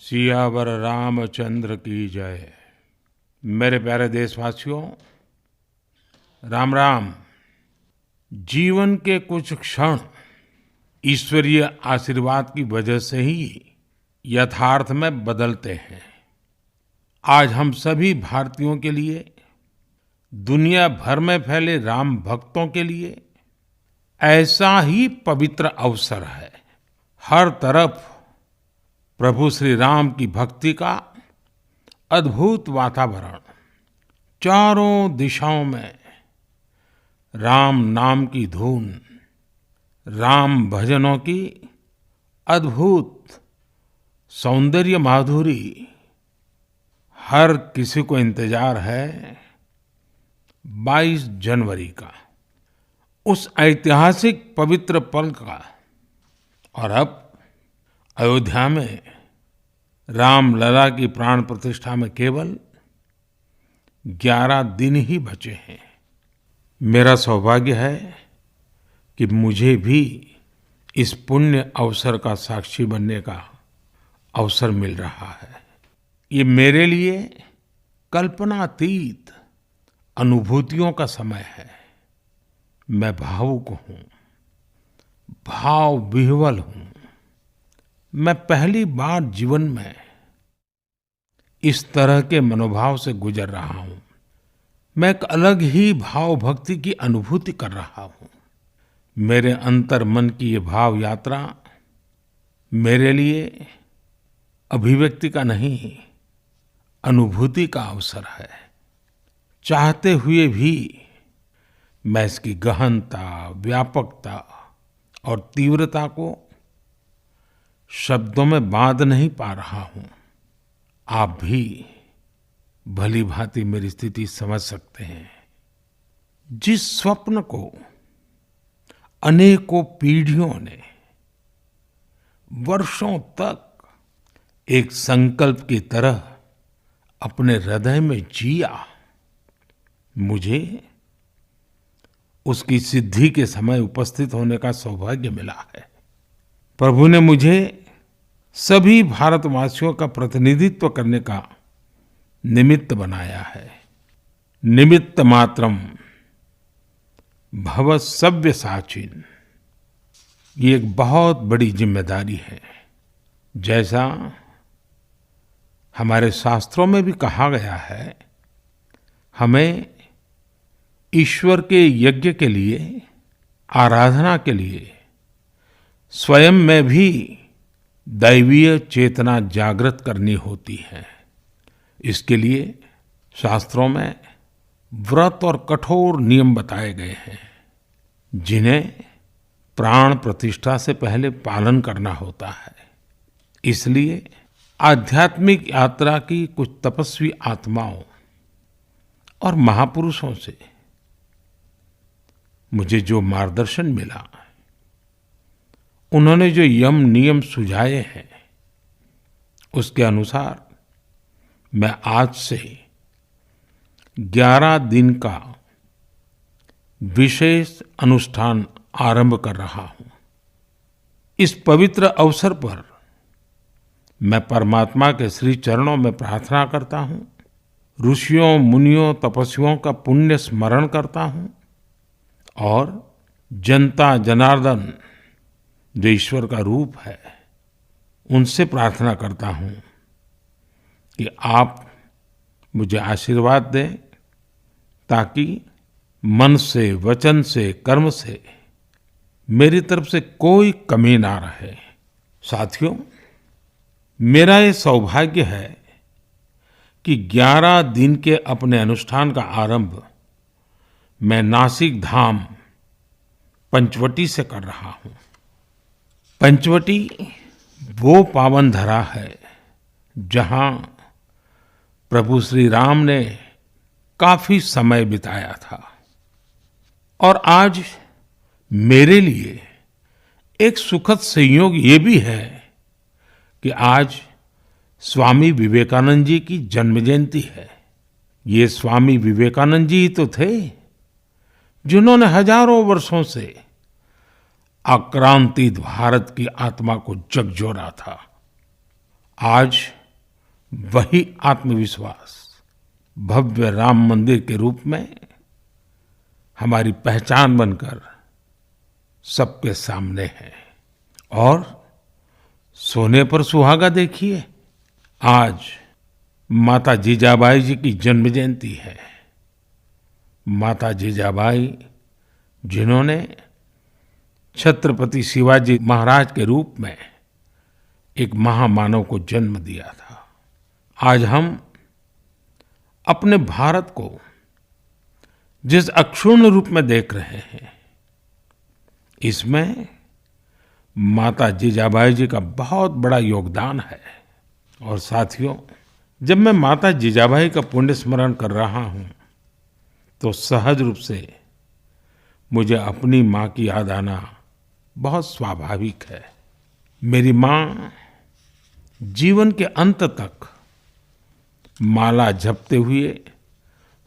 सियावर रामचंद्र की जय। मेरे प्यारे देशवासियों, राम राम। जीवन के कुछ क्षण ईश्वरीय आशीर्वाद की वजह से ही यथार्थ में बदलते हैं। आज हम सभी भारतीयों के लिए, दुनिया भर में फैले राम भक्तों के लिए ऐसा ही पवित्र अवसर है। हर तरफ प्रभु श्री राम की भक्ति का अद्भुत वातावरण, चारों दिशाओं में राम नाम की धून, राम भजनों की अद्भुत सौंदर्य माधुरी। हर किसी को इंतजार है 22 जनवरी का, उस ऐतिहासिक पवित्र पल का। और अब अयोध्या में रामलला की प्राण प्रतिष्ठा में केवल 11 दिन ही बचे हैं। मेरा सौभाग्य है कि मुझे भी इस पुण्य अवसर का साक्षी बनने का अवसर मिल रहा है। ये मेरे लिए कल्पनातीत अनुभूतियों का समय है। मैं भावुक हूँ, भाव विह्वल हूँ। मैं पहली बार जीवन में इस तरह के मनोभाव से गुजर रहा हूँ। मैं एक अलग ही भाव भक्ति की अनुभूति कर रहा हूँ। मेरे अंतर मन की ये भाव यात्रा मेरे लिए अभिव्यक्ति का नहीं, अनुभूति का अवसर है। चाहते हुए भी मैं इसकी गहनता, व्यापकता और तीव्रता को शब्दों में बांध नहीं पा रहा हूं। आप भी भली भांति मेरी स्थिति समझ सकते हैं। जिस स्वप्न को अनेकों पीढ़ियों ने वर्षों तक एक संकल्प की तरह अपने हृदय में जिया, मुझे उसकी सिद्धि के समय उपस्थित होने का सौभाग्य मिला है। प्रभु ने मुझे सभी भारतवासियों का प्रतिनिधित्व करने का निमित्त बनाया है। निमित्त मात्रम भव सव्यसाचिन। ये एक बहुत बड़ी जिम्मेदारी है। जैसा हमारे शास्त्रों में भी कहा गया है, हमें ईश्वर के यज्ञ के लिए, आराधना के लिए स्वयं में भी दैवीय चेतना जागृत करनी होती है। इसके लिए शास्त्रों में व्रत और कठोर नियम बताए गए हैं, जिन्हें प्राण प्रतिष्ठा से पहले पालन करना होता है। इसलिए आध्यात्मिक यात्रा की कुछ तपस्वी आत्माओं और महापुरुषों से मुझे जो मार्गदर्शन मिला, उन्होंने जो यम नियम सुझाए हैं, उसके अनुसार मैं आज से 11 दिन का विशेष अनुष्ठान आरंभ कर रहा हूं। इस पवित्र अवसर पर मैं परमात्मा के श्री चरणों में प्रार्थना करता हूं, ऋषियों, मुनियों, तपस्वियों का पुण्य स्मरण करता हूं और जनता जनार्दन जो ईश्वर का रूप है, उनसे प्रार्थना करता हूं कि आप मुझे आशीर्वाद दें, ताकि मन से, वचन से, कर्म से मेरी तरफ से कोई कमी ना रहे। साथियों, मेरा ये सौभाग्य है कि 11 दिन के अपने अनुष्ठान का आरंभ मैं नासिक धाम पंचवटी से कर रहा हूं। पंचवटी वो पावन धरा है जहां प्रभु श्री राम ने काफी समय बिताया था। और आज मेरे लिए एक सुखद संयोग ये भी है कि आज स्वामी विवेकानंद जी की जन्म जयंती है। ये स्वामी विवेकानंद जी ही तो थे जिन्होंने हजारों वर्षों से आक्रांतित भारत की आत्मा को झकझोरा था। आज वही आत्मविश्वास भव्य राम मंदिर के रूप में हमारी पहचान बनकर सबके सामने है। और सोने पर सुहागा देखिए, आज माता जीजाबाई जी की जन्म जयंती है। माता जीजाबाई जिन्होंने छत्रपति शिवाजी महाराज के रूप में एक महामानव को जन्म दिया था। आज हम अपने भारत को जिस अक्षुण्ण रूप में देख रहे हैं, इसमें माता जीजाबाई जी का बहुत बड़ा योगदान है। और साथियों, जब मैं माता जीजाबाई का पुण्य स्मरण कर रहा हूँ तो सहज रूप से मुझे अपनी माँ की याद आना बहुत स्वाभाविक है। मेरी माँ जीवन के अंत तक माला जपते हुए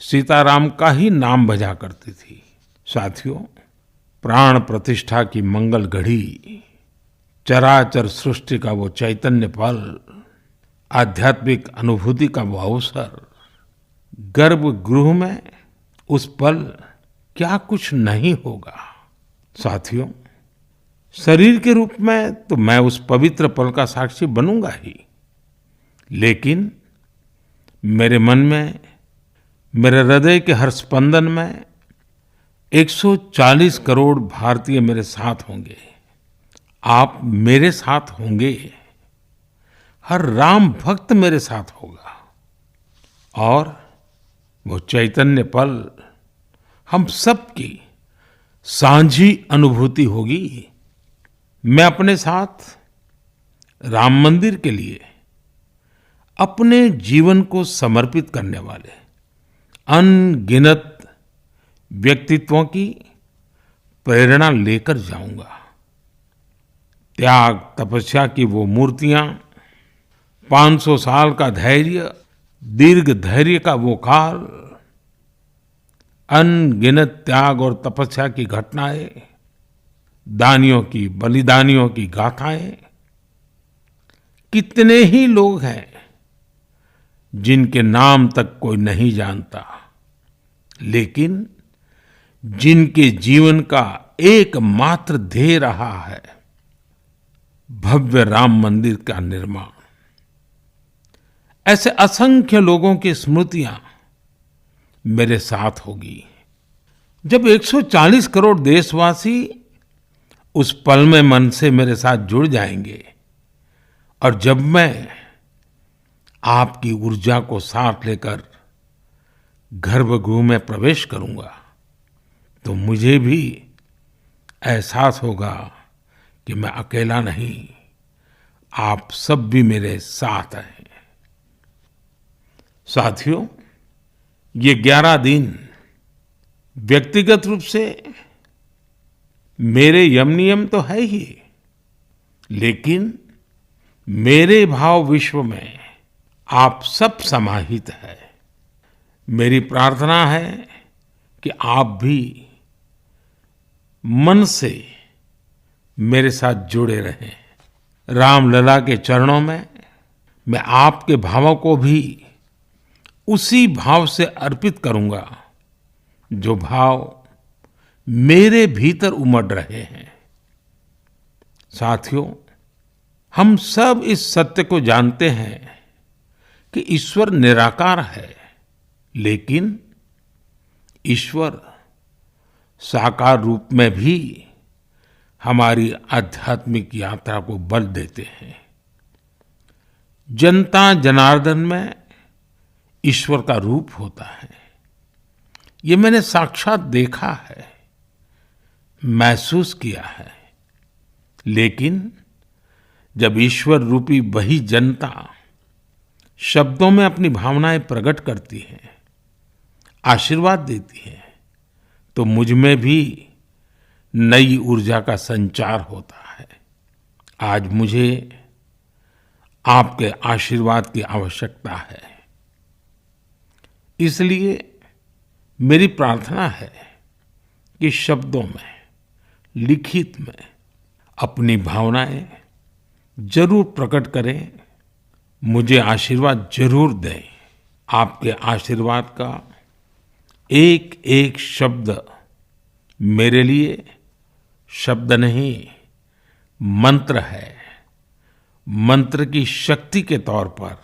सीताराम का ही नाम भजा करती थी। साथियों, प्राण प्रतिष्ठा की मंगल घड़ी, चराचर सृष्टि का वो चैतन्य पल, आध्यात्मिक अनुभूति का वो अवसर, गर्भगृह में उस पल क्या कुछ नहीं होगा। साथियों, शरीर के रूप में तो मैं उस पवित्र पल का साक्षी बनूंगा ही, लेकिन मेरे मन में, मेरे हृदय के हर स्पंदन में 140 करोड़ भारतीय मेरे साथ होंगे। आप मेरे साथ होंगे, हर राम भक्त मेरे साथ होगा, और वो चैतन्य पल हम सबकी साझी अनुभूति होगी। मैं अपने साथ राम मंदिर के लिए अपने जीवन को समर्पित करने वाले अनगिनत व्यक्तित्वों की प्रेरणा लेकर जाऊंगा। त्याग तपस्या की वो मूर्तियां, 500 साल का धैर्य, दीर्घ धैर्य का वो काल, अनगिनत त्याग और तपस्या की घटनाएं, दानियों की, बलिदानियों की गाथाएं। कितने ही लोग हैं जिनके नाम तक कोई नहीं जानता, लेकिन जिनके जीवन का एकमात्र ध्येय रहा है भव्य राम मंदिर का निर्माण। ऐसे असंख्य लोगों की स्मृतियां मेरे साथ होगी। जब 140 करोड़ देशवासी उस पल में मन से मेरे साथ जुड़ जाएंगे, और जब मैं आपकी ऊर्जा को साथ लेकर गर्भगृह में प्रवेश करूंगा, तो मुझे भी एहसास होगा कि मैं अकेला नहीं, आप सब भी मेरे साथ हैं। साथियों, ये 11 दिन व्यक्तिगत रूप से मेरे यम नियम तो है ही, लेकिन मेरे भाव विश्व में आप सब समाहित है। मेरी प्रार्थना है कि आप भी मन से मेरे साथ जुड़े रहें। रामलला के चरणों में मैं आपके भावों को भी उसी भाव से अर्पित करूंगा जो भाव मेरे भीतर उमड़ रहे हैं। साथियों, हम सब इस सत्य को जानते हैं कि ईश्वर निराकार है, लेकिन ईश्वर साकार रूप में भी हमारी आध्यात्मिक यात्रा को बल देते हैं। जनता जनार्दन में ईश्वर का रूप होता है, ये मैंने साक्षात देखा है, महसूस किया है। लेकिन जब ईश्वर रूपी वही जनता शब्दों में अपनी भावनाएं प्रकट करती है, आशीर्वाद देती है, तो मुझ में भी नई ऊर्जा का संचार होता है। आज मुझे आपके आशीर्वाद की आवश्यकता है, इसलिए मेरी प्रार्थना है कि शब्दों में, लिखित में अपनी भावनाएं जरूर प्रकट करें मुझे आशीर्वाद जरूर दें। आपके आशीर्वाद का एक एक शब्द मेरे लिए शब्द नहीं, मंत्र है। मंत्र की शक्ति के तौर पर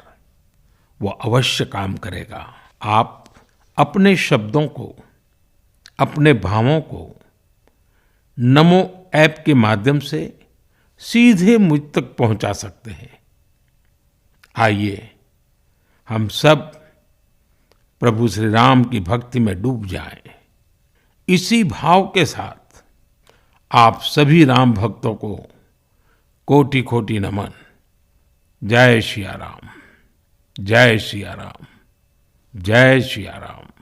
वो अवश्य काम करेगा। आप अपने शब्दों को, अपने भावों को नमो ऐप के माध्यम से सीधे मुझ तक पहुंचा सकते हैं। आइए हम सब प्रभु श्री राम की भक्ति में डूब जाएं। इसी भाव के साथ आप सभी राम भक्तों को कोटि कोटि नमन। जय सिया राम, जय सिया राम, जय सिया राम।